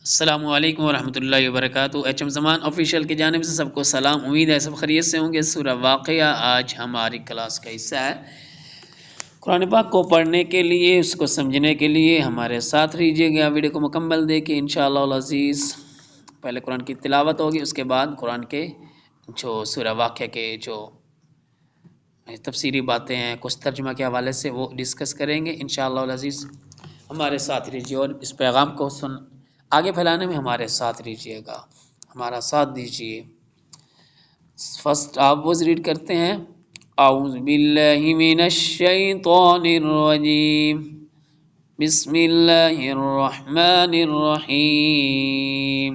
السلام علیکم ورحمۃ اللہ وبرکاتہ۔ ایچ ایم زمان آفیشیل کی جانب سے سب کو سلام، امید ہے سب خیریت سے ہوں گے۔ سورہ واقعہ آج ہماری کلاس کا حصہ ہے۔ قرآن پاک کو پڑھنے کے لیے، اس کو سمجھنے کے لیے ہمارے ساتھ رہیے گا، ویڈیو کو مکمل دیکھیں انشاءاللہ العزیز۔ پہلے قرآن کی تلاوت ہوگی، اس کے بعد قرآن کے جو سورہ واقعہ کے جو تفسیری باتیں ہیں، کچھ ترجمہ کے حوالے سے وہ ڈسکس کریں گے انشاءاللہ العزیز۔ ہمارے ساتھ رہیے اور اس پیغام کو آگے پھیلانے میں ہمارے ساتھ رہیے گا، ہمارا ساتھ دیجیے۔ فرسٹ آپ وہ ریڈ کرتے ہیں، اعوذ باللہ من الشیطان الرجیم، بسم اللہ الرحمن الرحیم۔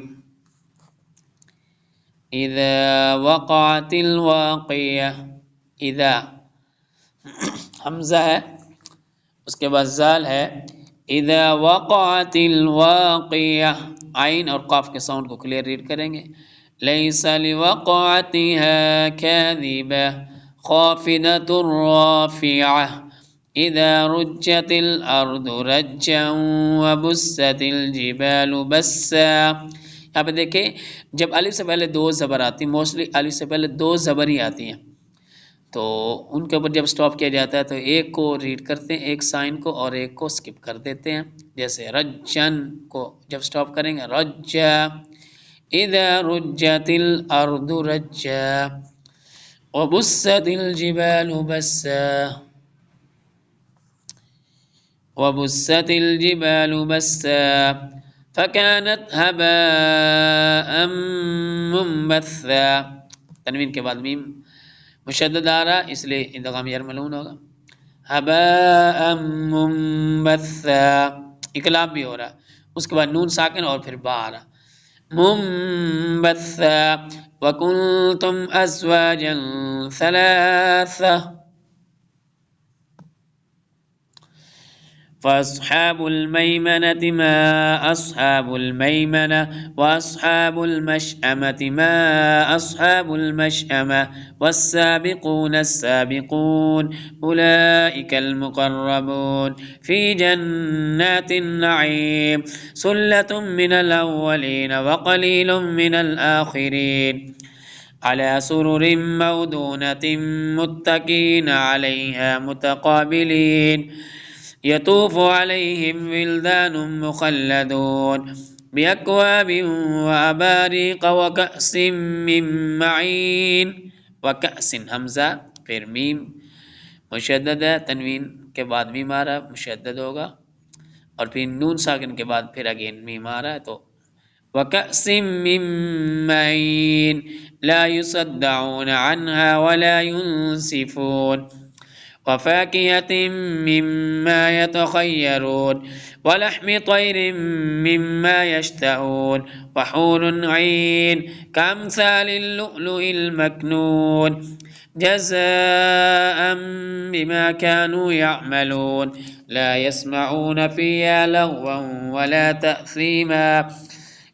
اذا وقعت الواقعہ، اذا حمزہ ہے، اس کے بعد زال ہے، اذا وقعت الواقعہ، عین اور قاف کے ساؤنڈ کو کلیئر ریڈ کریں گے۔ لیس لوقعتها کاذبہ خافضۃ رافعہ اذا رجت الارض رجا وبست الجبال بسا۔ یہاں پہ دیکھیں جب الف سے پہلے دو زبر آتی ہیں، موسٹلی الف سے پہلے دو زبر ہی آتی ہیں، تو ان کے اوپر جب سٹاپ کیا جاتا ہے تو ایک کو ریڈ کرتے ہیں، ایک سائن کو، اور ایک کو سکپ کر دیتے ہیں۔ جیسے رجن کو جب سٹاپ کریں گے، رجا اذا رجت الارض رجا وبست الجبال بسا وبست الجبال بسا فكانت هباء منبثا۔ تنوین کے بعد میم مشدد آ رہا، اس لیے ادغام یرملون ہوگا، هباء منبثا، اقلاب بھی ہو رہا، اس کے بعد نون ساکن اور پھر با آ رہا، منبثا وکنتم ازواجا ثلاثہ فأصحاب الميمنة ما أصحاب الميمنة وأصحاب المشأمة ما أصحاب المشأمة والسابقون السابقون أولئك المقربون في جنات النعيم ثلة من الأولين وقليل من الآخرين على سرر موضونة متكئين عليها متقابلين يطوف عليهم ولدان مخلدون بأكواب وأباريق وكأس من معين۔ وكأس حمزہ پھر میم مشدد ہے، تنوین کے بعد میم آ رہا ہے، مشدد ہوگا، اور پھر نون ساکن کے بعد پھر اگین میم آ رہا ہے، تو وكأس من معين لا يصدعون عنها ولا ينزفون وفاكهة مما يتخيرون ولحم طير مما يشتهون وحور عين كأمثال اللؤلؤ المكنون جزاء بما كانوا يعملون لا يسمعون فيها لغوا ولا تأثيما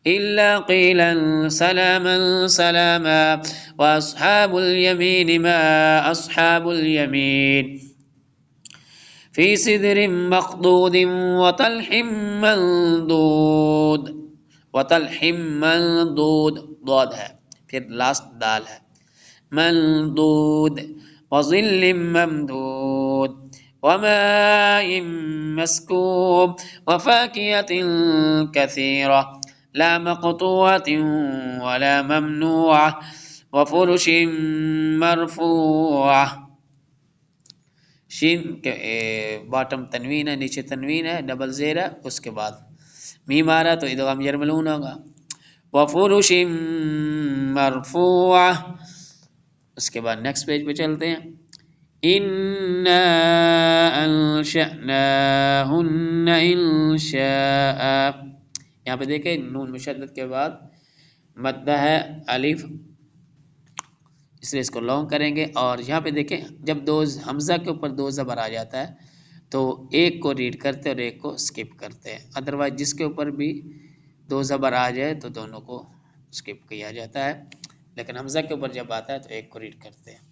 إلا قيلا سلاما سلاما وأصحاب اليمين ما أصحاب اليمين في سدر مخضود وطلح منضود، وطلح منضود ضاد ہے، پھر لاسٹ دال ہے، منضود وظل ممدود وماء مسكوب وفاكهة كثيرة لا مقطوعة ولا ممنوعة وفرش مرفوعة۔ شین کے باٹم تنوین ہے، نیچے تنوین ہے، ڈبل زیر ہے، اس کے بعد میم آ رہا تو ادغام یرملون ہوگا، وفرش مرفوعة۔ اس کے بعد نیکسٹ پیج پہ چلتے ہیں، اِنَّا أَنشَأْنَاهُنَّ إِنشَاءً۔ یہاں پہ دیکھیں نون مشدد کے بعد مدہ ہے الف، اس لیے اس کو لانگ کریں گے، اور یہاں پہ دیکھیں جب دو حمزہ کے اوپر دو زبر آ جاتا ہے تو ایک کو ریڈ کرتے اور ایک کو سکپ کرتے ہیں، ادروائز جس کے اوپر بھی دو زبر آ جائے تو دونوں کو سکپ کیا جاتا ہے، لیکن حمزہ کے اوپر جب آتا ہے تو ایک کو ریڈ کرتے ہیں۔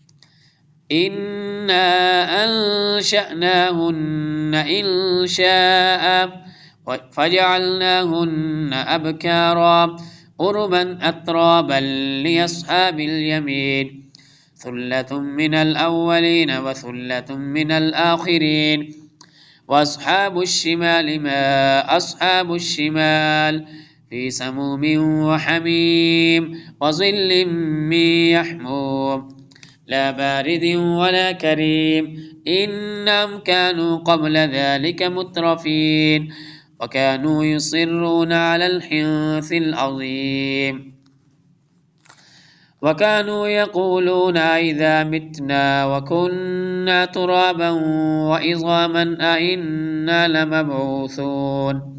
إِنَّا أَنشَأْنَاهُنَّ إِنشَاءً فجعلناهن أبكارا عربا أترابا لأصحاب اليمين ثلة من الأولين وثلة من الآخرين وأصحاب الشمال ما أصحاب الشمال في سموم وحميم وظل من يحموم لا بارد ولا كريم إنهم كانوا قبل ذلك مترفين وكانوا يصرون على الحنث العظيم وكانوا يقولون إذا متنا وكنا ترابا وعظاما أئنا لمبعوثون.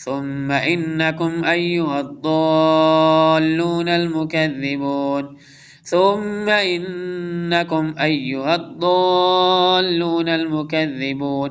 ثم إنكم أيها الضالون المكذبون ثم إنكم أيها الضالون المكذبون.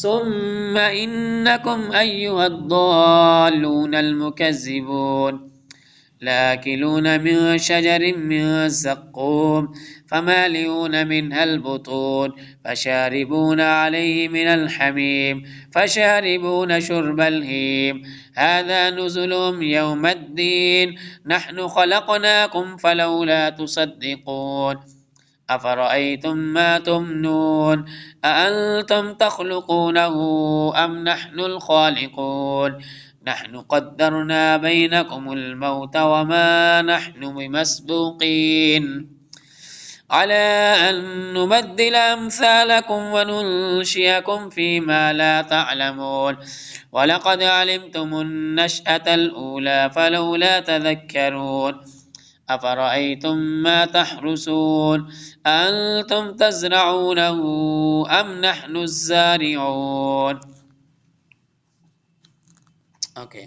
ثم إنكم أيها الضالون المكذبون لآكلون من شجر من زقوم فمالئون منها البطون فشاربون عليه من الحميم فشاربون شرب الهيم هذا نزلهم يوم الدين نحن خلقناكم فلولا تصدقون أفرأيتم ما تمنون أأنتم تخلقونه أم نحن الخالقون نحن قدرنا بينكم الموت وما نحن بمسبوقين على أن نبدل أمثالكم وننشئكم فيما لا تعلمون ولقد علمتم النشأة الأولى فلولا تذكرون أفرأيتم ما تحرسون أنتم تزرعونه أم نحن الزارعون. Okay,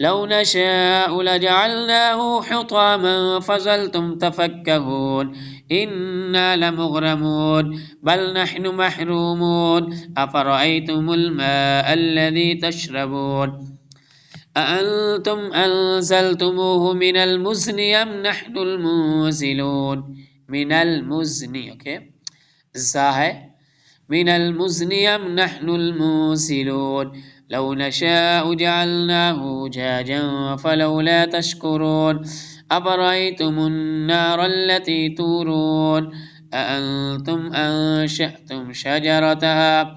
لو نشاء لجعلناه حطاما فظلتم تفكهون إنا لمغرمون بل نحن محرومون أفرأيتم الماء الذي تشربون أأنتم أنزلتموه من المزن أم نحن المنزلون من المزن okay زاهي من المزن أم نحن المنزلون لو نشاء جعلناه جاجا فلولا تشكرون أفرأيتم النار التي تورون أأنتم أنشأتم شجرتها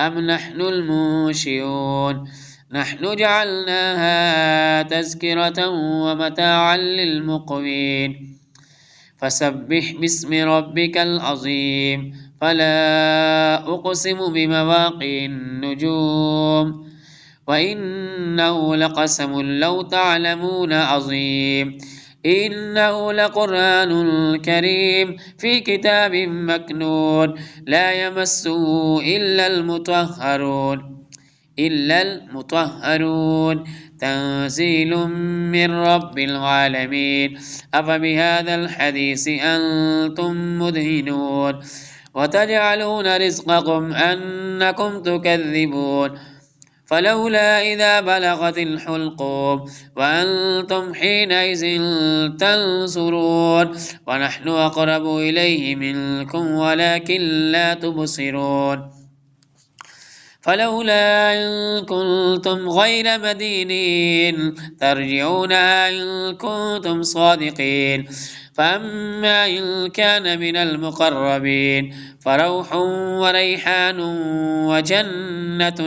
أم نحن المنشئون نحن جعلناها تذكرة ومتاعا للمقوين فسبح باسم ربك العظيم فلا أقسم بمواقع النجوم وإنه لقسم لو تعلمون عظيم إنه لقرآن كريم في كتاب مكنون لا يمسه إلا المطهرون تنزيل من رب العالمين أفبهذا الحديث أنتم مدهنون وتجعلون رزقكم أنكم تكذبون فلولا إذا بلغت الحلقوم وأنتم حينئذ تنظرون ونحن أقرب إليه منكم ولكن لا تبصرون فلولا إن كنتم غير مدينين ترجعونها إن كنتم صادقين فأما إن كان من المقربين فروح وريحان وجنة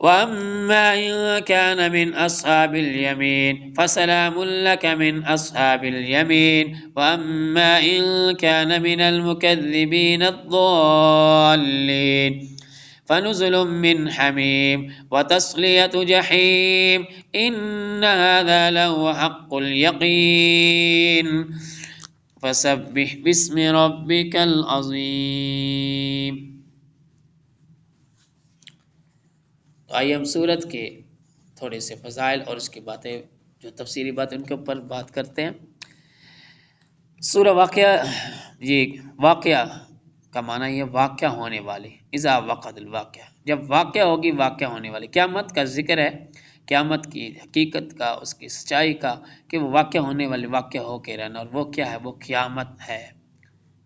وَأَمَّا إِن كَانَ مِنْ أَصْحَابِ الْيَمِينِ فَسَلَامٌ لَكَ مِنْ أَصْحَابِ الْيَمِينِ وَأَمَّا إِن كَانَ مِنَ الْمُكَذِّبِينَ الضَّالِّينَ فَنُزُلٌ مِّنْ حَمِيمٍ وَتَصْلِيَةُ جَحِيمٍ إِنَّ هَذَا لَهُوَ حَقُّ الْيَقِينِ فَسَبِّحْ بِاسْمِ رَبِّكَ الْعَظِيمِ۔ تو آئیے ہم سورت کے تھوڑے سے فضائل اور اس کی باتیں جو تفصیلی باتیں ان کے اوپر بات کرتے ہیں۔ سورہ واقعہ، یہ واقعہ کا معنی یہ واقعہ ہونے والی، اذا وقعت الواقعہ، جب واقعہ ہوگی، واقعہ ہونے والی۔ قیامت کا ذکر ہے، قیامت کی حقیقت کا، اس کی سچائی کا، کہ وہ واقعہ ہونے والی، واقعہ ہو کے رہنا، اور وہ کیا ہے؟ وہ قیامت ہے۔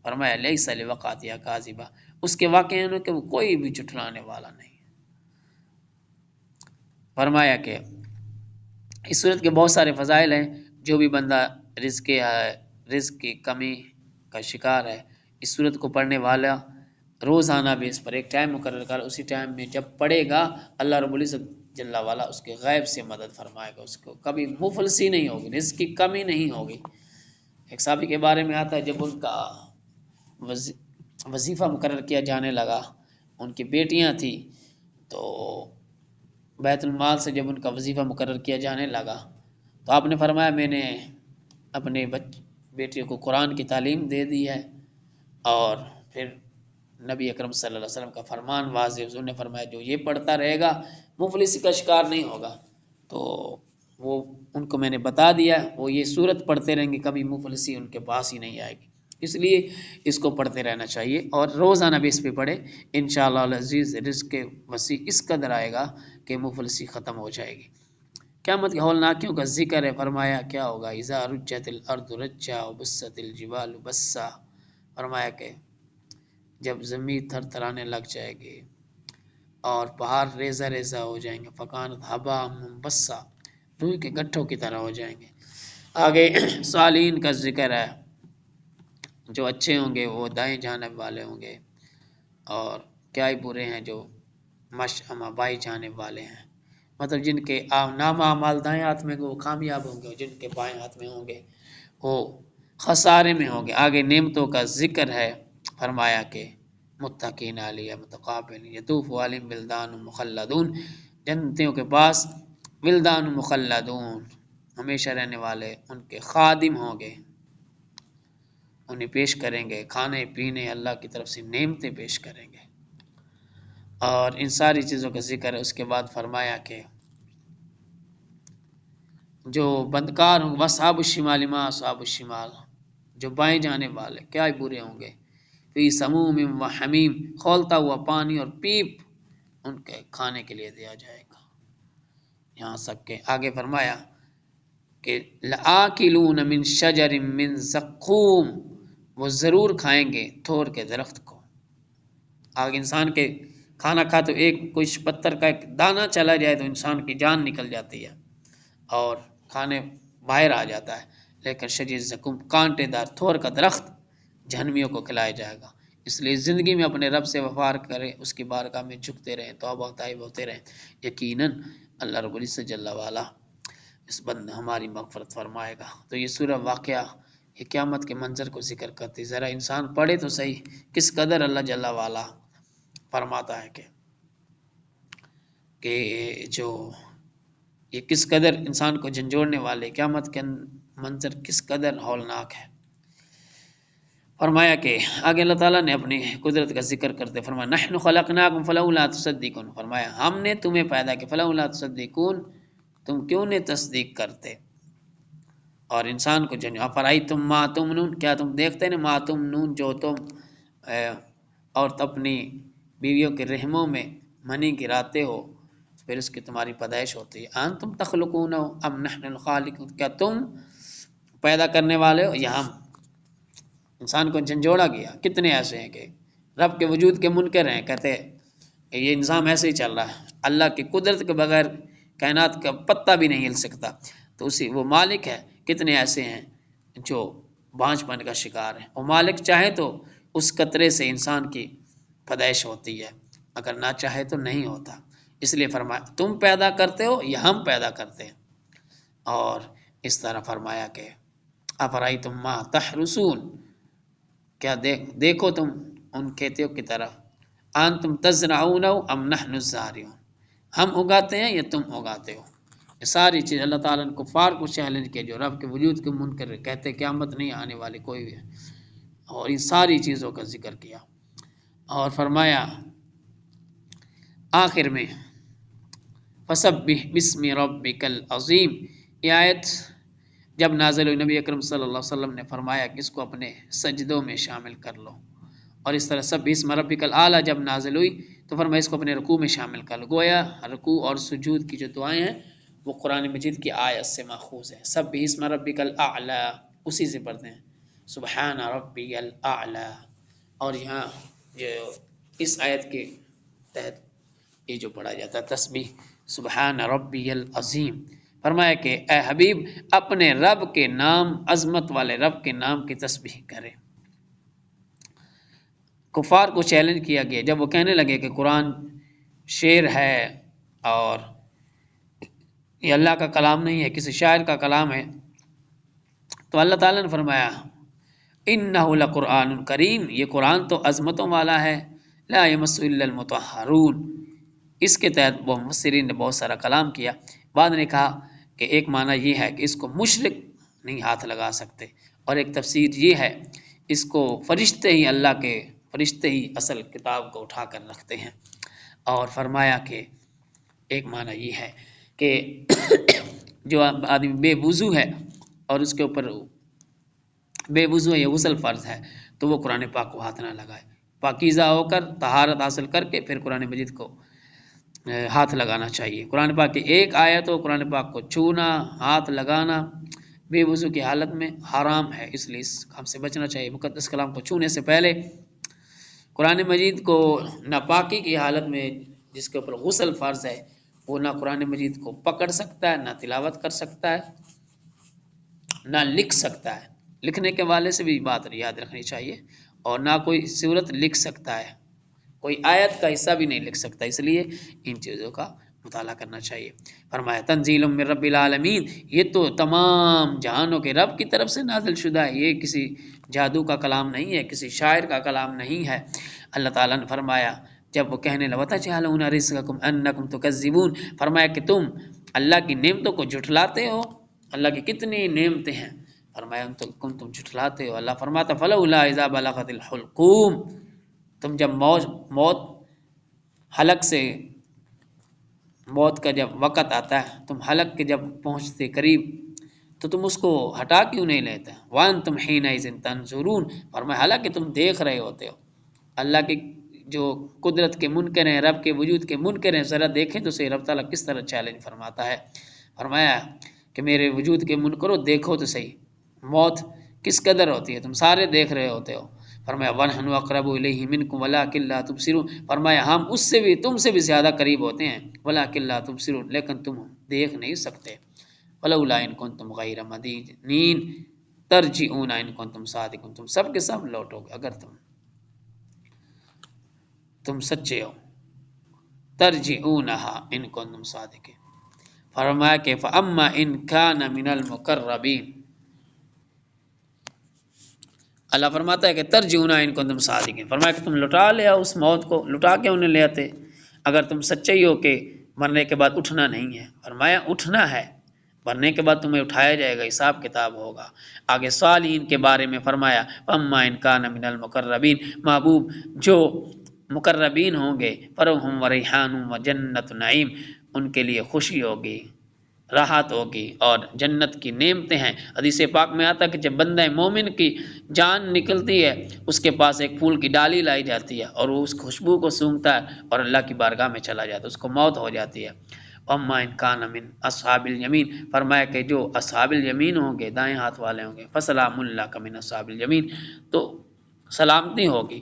فرمایا لیس لوقعتها کاذبہ، اس کے واقعہ ہے کہ وہ کوئی بھی جھٹلانے والا نہیں۔ فرمایا کہ اس صورت کے بہت سارے فضائل ہیں۔ جو بھی بندہ رزق کی کمی کا شکار ہے، اس صورت کو پڑھنے والا روزانہ بھی اس پر ایک ٹائم مقرر کر، اسی ٹائم میں جب پڑھے گا، اللہ رب العزت جل والا اس کے غیب سے مدد فرمائے گا، اس کو کبھی مفلسی نہیں ہوگی، رزق کی کمی نہیں ہوگی۔ ایک صحابی کے بارے میں آتا ہے، جب ان کا وظیفہ مقرر کیا جانے لگا، ان کی بیٹیاں تھیں، تو بیت المال سے جب ان کا وظیفہ مقرر کیا جانے لگا تو آپ نے فرمایا میں نے اپنے بیٹیوں کو قرآن کی تعلیم دے دی ہے، اور پھر نبی اکرم صلی اللہ علیہ وسلم کا فرمان واضح، حضور نے فرمایا جو یہ پڑھتا رہے گا مفلسی کا شکار نہیں ہوگا۔ تو وہ ان کو میں نے بتا دیا، وہ یہ سورت پڑھتے رہیں گے، کبھی مفلسی ان کے پاس ہی نہیں آئے گی، اس لیے اس کو پڑھتے رہنا چاہیے، اور روزانہ بھی اس پہ پڑھے، انشاءاللہ العزیز رزق وسیع اس قدر آئے گا کہ مفلسی ختم ہو جائے گی۔ قیامت کے ہولناکیوں کا ذکر ہے۔ فرمایا کیا ہوگا؟ اذا رجت الارض رجا وبست الجبال بسا، فرمایا کہ جب زمین تھر تھرانے لگ جائے گی اور پہاڑ ریزہ ریزہ ہو جائیں گے، فکانت ہبا منبسا، روئی کے گٹھوں کی طرح ہو جائیں گے۔ آگے صالحین کا ذکر ہے، جو اچھے ہوں گے وہ دائیں جانب والے ہوں گے، اور کیا ہی برے ہیں جو مشأمہ بائیں جانب والے ہیں، مطلب جن کے نامہ اعمال دائیں ہاتھ میں وہ کامیاب ہوں گے، جن کے بائیں ہاتھ میں ہوں گے وہ خسارے میں ہوں گے۔ آگے نعمتوں کا ذکر ہے۔ فرمایا کہ متقین علیہ متقابل یطوف علیہم ولدان مخلدون، جنتیوں کے پاس ولدان مخلدون، ہمیشہ رہنے والے ان کے خادم ہوں گے، انہیں پیش کریں گے کھانے پینے، اللہ کی طرف سے نعمتیں پیش کریں گے، اور ان ساری چیزوں کا ذکر ہے۔ اس کے بعد فرمایا کہ جو بدکار ہوں وَأَصْحَابُ الشِّمَالِ مَا أَصْحَابُ الشِّمَالِ، جو بائیں جانے والے کیا ہی برے ہوں گے، فِي سَمُومٍ وَحَمِيمٍ، کھولتا ہوا پانی اور پیپ ان کے کھانے کے لیے دیا جائے گا، یہاں سب کے آگے فرمایا کہ لَآكِلُونَ مِن شَجَرٍ مِّن زَقُّومٍ، وہ ضرور کھائیں گے تھور کے درخت کو۔ آگے انسان کے کھانا کھا تو ایک کچھ پتھر کا ایک دانہ چلا جائے تو انسان کی جان نکل جاتی ہے اور کھانے باہر آ جاتا ہے، لیکن شجر زقوم کانٹے دار تھور کا درخت جہنمیوں کو کھلایا جائے گا۔ اس لیے زندگی میں اپنے رب سے وفار کریں، اس کی بارگاہ میں جھکتے رہیں، توبہ طائب ہوتے رہیں، یقیناً اللہ رب العزت جل والا اس بند ہماری مغفرت فرمائے گا۔ تو یہ سورہ واقعہ یہ قیامت کے منظر کو ذکر کرتی، ذرا انسان پڑھے تو صحیح کس قدر اللہ جل والا فرماتا ہے کہ جو یہ کس قدر انسان کو جھنجھوڑنے والے، قیامت کے منظر کس قدر ہولناک ہے۔ فرمایا کہ آگے اللہ تعالیٰ نے اپنی قدرت کا ذکر کرتے فرمایا نحن خلقناکم فلولا تصدقون، فرمایا ہم نے تمہیں پیدا کیا، فلولا تصدقون، تم کیوں نہیں تصدیق کرتے، اور انسان کو افرأیتم ما تمنون، کیا تم دیکھتے ہیں ما تمنون، جو تم اور اپنی بیویوں کے رحموں میں منی گراتے ہو، پھر اس کی تمہاری پیدائش ہوتی ہے، انتم تخلقون ام نحن الخالقون، کیا تم پیدا کرنے والے ہو یا ہم؟ انسان کو جھنجھوڑا گیا۔ کتنے ایسے ہیں کہ رب کے وجود کے منکر ہیں، کہتے ہیں کہ یہ نظام ایسے ہی چل رہا ہے، اللہ کی قدرت کے بغیر کائنات کا پتہ بھی نہیں ہل سکتا، تو اسی وہ مالک ہے۔ کتنے ایسے ہیں جو بانجھ پن کا شکار ہیں، وہ مالک چاہے تو اس قطرے سے انسان کی پیدائش ہوتی ہے، اگر نہ چاہے تو نہیں ہوتا۔ اس لیے فرمایا تم پیدا کرتے ہو یا ہم پیدا کرتے ہیں. اور اس طرح فرمایا کہ افرأیتم ما تحرسون، کیا دیکھو تم ان کھیتوں کی طرف، انتم تزرعون ام نحن الزارعون، ہم اگاتے ہیں یا تم اگاتے ہو. یہ ساری چیز اللہ تعالیٰ نے کفار کو چیلنج کیا جو رب کے وجود کے منکر کہتے قیامت نہیں آنے والی کوئی بھی ہے، اور ان ساری چیزوں کا ذکر کیا. اور فرمایا آخر میں فسبح بسم ربک العظیم، یہ آیت جب نازل ہوئی نبی اکرم صلی اللہ علیہ وسلم نے فرمایا کہ اس کو اپنے سجدوں میں شامل کر لو. اور اس طرح سبح اسم ربک الاعلیٰ جب نازل ہوئی تو فرمایا اس کو اپنے رکوع میں شامل کر لو. گویا رکوع اور سجود کی جو دعائیں ہیں وہ قرآن مجید کی آیت سے ماخوذ ہے. سبح اسم ربک الاعلیٰ اسی سے پڑھتے ہیں سبحان ربی الاعلیٰ. اور یہاں جو اس آیت کے تحت یہ جو پڑھا جاتا ہے تسبیح سبحان ربی العظیم، فرمایا کہ اے حبیب اپنے رب کے نام، عظمت والے رب کے نام کی تسبیح کرے. کفار کو چیلنج کیا گیا جب وہ کہنے لگے کہ قرآن شعر ہے اور یہ اللہ کا کلام نہیں ہے، کسی شاعر کا کلام ہے، تو اللہ تعالیٰ نے فرمایا انہ لقرآن کریم، یہ قرآن تو عظمتوں والا ہے، لا یمس الا المطہرون. اس کے تحت وہ مفسرین نے بہت سارا کلام کیا. بعد نے کہا کہ ایک معنی یہ ہے کہ اس کو مشرک نہیں ہاتھ لگا سکتے، اور ایک تفسیر یہ ہے اس کو فرشتے ہی اللہ کے فرشتے ہی اصل کتاب کو اٹھا کر رکھتے ہیں. اور فرمایا کہ ایک معنی یہ ہے کہ جو آدمی بے وضو ہے اور اس کے اوپر بے وضو ہے یا غسل فرض ہے تو وہ قرآن پاک کو ہاتھ نہ لگائے، پاکیزہ ہو کر طہارت حاصل کر کے پھر قرآن مجید کو ہاتھ لگانا چاہیے. قرآن پاک کی ایک آیت ہو، قرآن پاک کو چھونا، ہاتھ لگانا بے وضو کی حالت میں حرام ہے، اس لیے ہم سے بچنا چاہیے. مقدس کلام کو چھونے سے پہلے قرآن مجید کو ناپاکی کی حالت میں جس کے اوپر غسل فرض ہے وہ نہ قرآن مجید کو پکڑ سکتا ہے، نہ تلاوت کر سکتا ہے، نہ لکھ سکتا ہے. لکھنے کے والے سے بھی بات یاد رکھنی چاہیے، اور نہ کوئی صورت لکھ سکتا ہے، کوئی آیت کا حصہ بھی نہیں لکھ سکتا. اس لیے ان چیزوں کا مطالعہ کرنا چاہیے. فرمایا تنزیل من رب العالمین، یہ تو تمام جہانوں کے رب کی طرف سے نازل شدہ ہے، یہ کسی جادو کا کلام نہیں ہے، کسی شاعر کا کلام نہیں ہے. اللہ تعالیٰ نے فرمایا جب وہ کہنے لگا وَتَجْعَلُونَ رِزْقَكُمْ أَنَّكُمْ تُكَذِّبُونَ، فرمایا کہ تم اللہ کی نعمتوں کو جھٹلاتے ہو. اللہ کی کتنی نعمتیں ہیں، فرمایا تم جھٹلاتے ہو. اللہ فرماتا فَلَوْلَا إِذَا بَلَغَتِ الْحُلْقُومَ، تم جب موت حلق سے موت کا جب وقت آتا ہے، تم حلق کے جب پہنچتے قریب تو تم اس کو ہٹا کیوں نہیں لیتے؟ وَأَنْتُمْ حِينَئِذٍ تَنظُرُونَ، فرمایا حالانکہ تم دیکھ رہے ہوتے ہو. اللہ کی جو قدرت کے منکر ہیں، رب کے وجود کے منکر ہیں، ذرا دیکھیں تو صحیح رب تعالیٰ کس طرح چیلنج فرماتا ہے. فرمایا کہ میرے وجود کے منکرو دیکھو تو صحیح موت کس قدر ہوتی ہے، تم سارے دیکھ رہے ہوتے ہو. فرمایا وَنَحْنُ أَقْرَبُ إِلَيْهِ مِنْكُمْ وَلَٰكِن لَّا تُبْصِرُونَ، فرمایا ہم اس سے بھی تم سے بھی زیادہ قریب ہوتے ہیں، وَلَٰكِن لَّا تُبْصِرُونَ، لیکن تم دیکھ نہیں سکتے. وَلَوْلَا إِن كُنتُمْ غَيْرَ مَدِينِينَ تَرْجِعُونَ إِن كُنتُمْ صَادِقِينَ، تم سب کے سب لوٹو گے اگر تم سچے ہو. تَرْجِعُونَهَا إِن كُنتُمْ صَادِقِينَ. فرمایا کہ فَأَمَّا إِن كَانَ مِنَ الْمُقَرَّبِينَ، اللہ فرماتا ہے کہ ترجعون ان کنتم صادقین، فرمایا کہ تم لٹا لے آؤ اس موت کو، لٹا کے انہیں لے آتے اگر تم سچے ہی ہو کہ مرنے کے بعد اٹھنا نہیں ہے. فرمایا اٹھنا ہے، مرنے کے بعد تمہیں اٹھایا جائے گا، حساب کتاب ہوگا. آگے صالحین کے بارے میں فرمایا اما ان کان من المقربین، محبوب جو مقربین ہوں گے، فرحم و ریحان و جنت نعیم، ان کے لیے خوشی ہوگی، راحت ہوگی اور جنت کی نعمتیں ہیں. حدیث پاک میں آتا ہے کہ جب بندہ مومن کی جان نکلتی ہے اس کے پاس ایک پھول کی ڈالی لائی جاتی ہے اور وہ اس خوشبو کو سونگھتا ہے اور اللہ کی بارگاہ میں چلا جاتا ہے، اس کو موت ہو جاتی ہے. اما ان کان من اصحاب الیمین، فرمایا کہ جو اصحاب الیمین ہوں گے، دائیں ہاتھ والے ہوں گے، فسلام اللہ من اصحاب الیمین، تو سلامتی ہوگی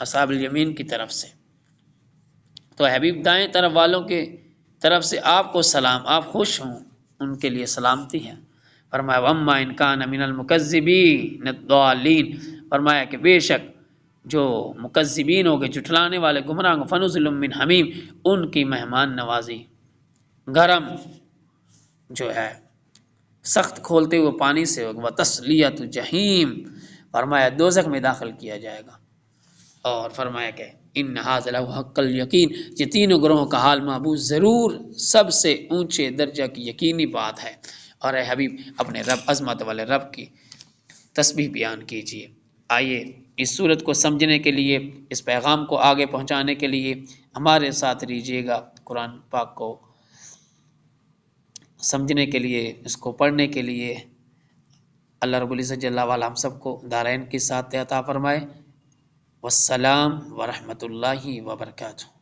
اصحاب الیمین کی طرف سے. تو حبیب دائیں طرف والوں کے طرف سے آپ کو سلام، آپ خوش ہوں، ان کے لیے سلامتی ہے. فرمایا واما ان کان من المکذبین الضالین، فرمایا کہ بے شک جو مکذبین ہو گئے، جھٹلانے والے گمراہ، فنزل من حمیم، ان کی مہمان نوازی گرم جو ہے سخت کھولتے ہوئے پانی سے ہوگا، تسلیت جہیم، فرمایا دوزخ میں داخل کیا جائے گا، اور فرمایا کہ ان ھذا لہو حق الیقین، یہ تینوں گروہوں کا حال محبوب ضرور سب سے اونچے درجہ کی یقینی بات ہے۔ اور اے حبیب اپنے رب عظمت والے رب کی تسبیح بیان کیجیے۔ آئیے اس صورت کو سمجھنے کے لیے، اس پیغام کو آگے پہنچانے کے لیے ہمارے ساتھ رہیے گا، قرآن پاک کو سمجھنے کے لیے، اس کو پڑھنے کے لیے۔ اللہ رب العزت جل وعلا ہم سب کو دارین کی ساتھ عطا فرمائے۔ والسلام ورحمۃ اللہ وبرکاتہ۔